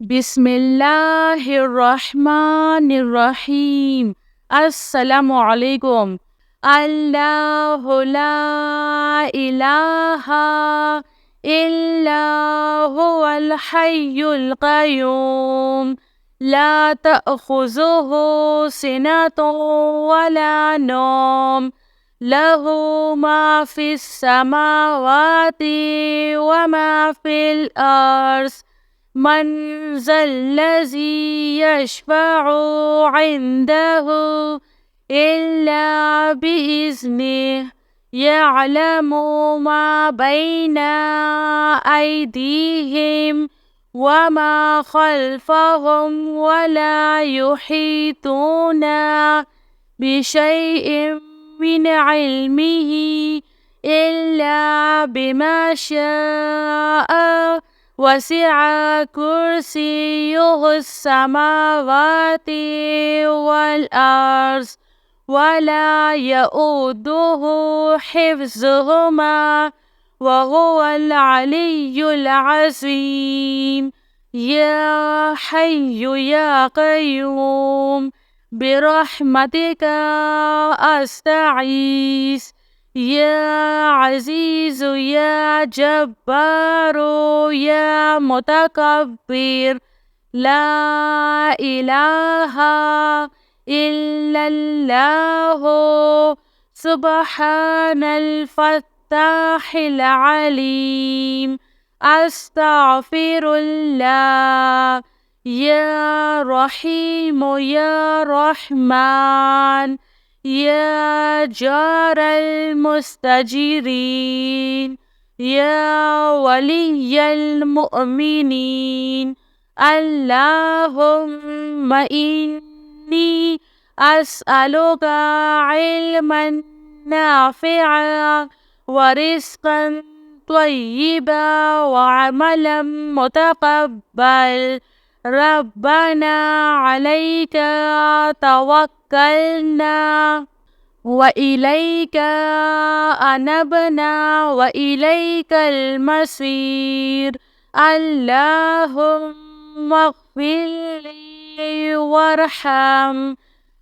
Bismillahirrahmanirrahim. Assalamualaikum. Allahu la ilaha illa huwal hayyul qayyum. La ta'khuzuhu sinatun wa la nawm. Lahu ma fis samawati wa ma fil ardh. من ذا الذي يشفع عنده إلا بإذنه يعلم ما بين أيديهم وما خلفهم ولا يحيطون بشيء من علمه إلا بما شاء وسع كرسيه السماوات والأرض ولا يؤوده حفظهما وهو العلي العظيم. يا حي يا قيوم برحمتك أستغيث. يا عزيز يا جبار يا متكبر لا إله إلا الله سبحان الفتاح العليم. أستغفر الله. يا رحيم يا رحمن يا جار المستجيرين يا ولي المؤمنين. اللهم إني أسألك علما نافعا ورزقا طيبا وعملا متقبل. ربنا عليك توكلنا وإليك أنبنا وإليك المصير. اللهم اغفر لي وارحم.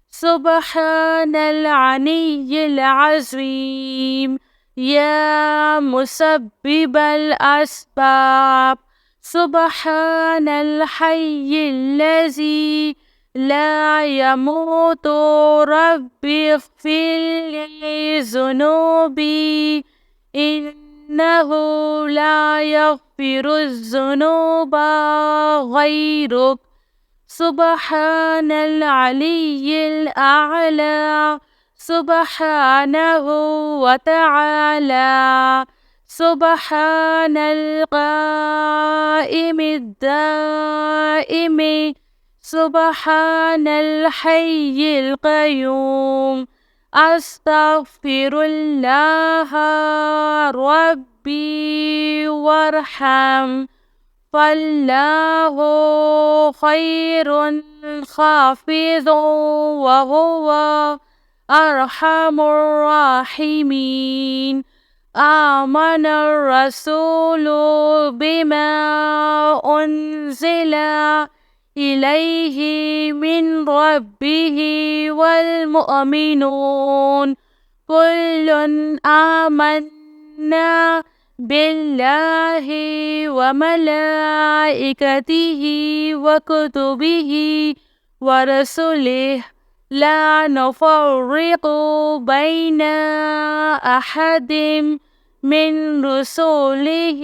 سبحان العلي العظيم. يا مسبب الأسباب سبحان الحي الذي لا يموت. ربي اغفر لي ذنوبي إنه لا يغفر الذنوب غيرك. سبحان العلي الأعلى سبحانه وتعالى. سبحان القائم الدائم سبحان الحي القيوم. أستغفر الله ربي وارحم. فالله خير خافض وهو أرحم الراحمين. آمن الرسول بما أنزل إليه من ربه والمؤمنون كل آمنا بالله وملائكته وكتبه ورسله لا نفرق بين أحد من رسله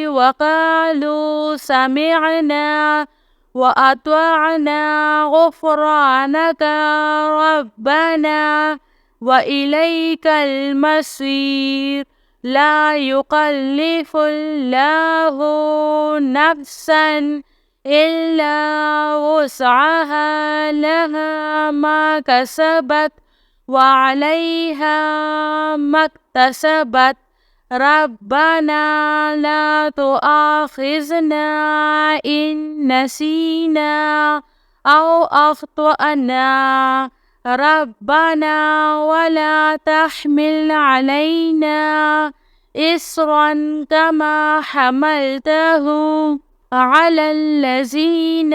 وقالوا سمعنا وأطعنا غفرانك ربنا وإليك المصير. لا يكلف الله نفسا إلا وسعها لها ما كسبت وعليها ما اكتسبت. ربنا لا تؤاخذنا إن نسينا أو أخطأنا. ربنا ولا تحمل علينا إصرا كما حملته على الذين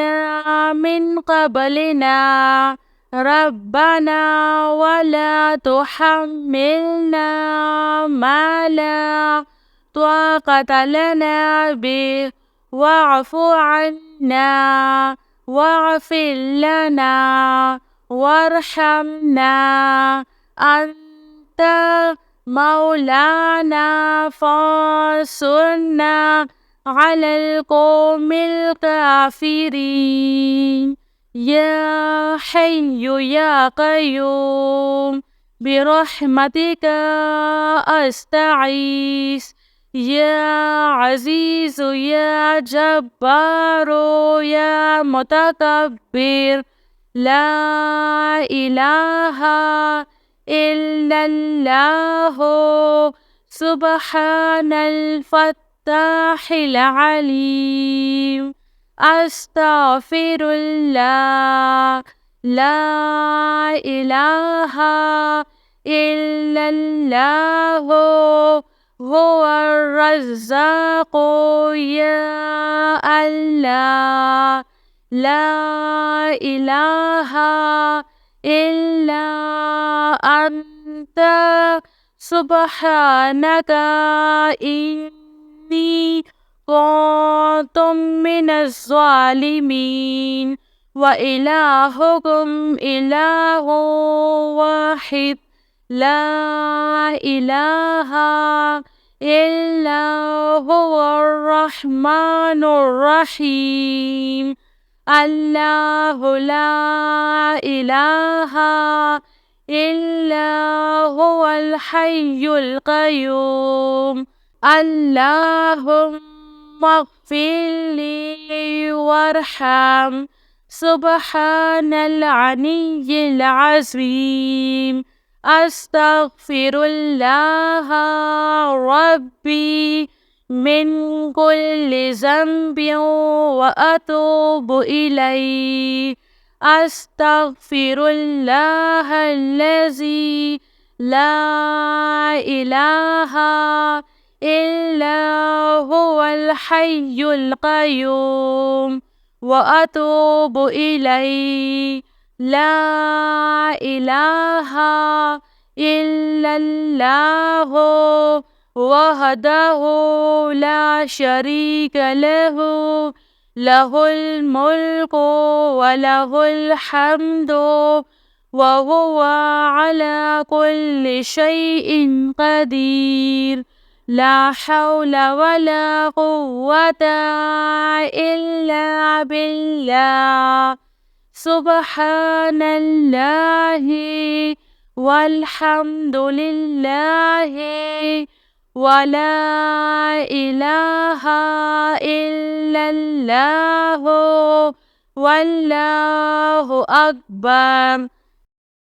من قبلنا ربنا ولا تحملنا ما لا طاقة لنا به واعف عنا واغفر لنا وارحمنا أنت مولانا فانصرنا على القوم الكافرين يا حي يا قيوم برحمتك أستغيث يا عزيز يا جبار يا متكبر لا إله إلا الله سبحان الفتاح العليم أستغفر الله لا إله إلا الله هو الرزاق يا الله لا إله إلا أنت سبحانك إني كنت من الظالمين وإلهكم إله واحد لا إله إلا هو الرحمن الرحيم الله لا إله إلا هو الحي القيوم اللهم اغفر لي وارحم سبحان العلي العظيم أستغفر الله ربي من كل ذنب وأتوب إليه أستغفر الله الذي لا إله إلا هو الحي القيوم وأتوب إليه لا إله إلا الله وحده لا شريك له له الملك وله الحمد وهو على كل شيء قدير لا حول ولا قوة إلا بالله سبحان الله والحمد لله ولا إله إلا الله والله أكبر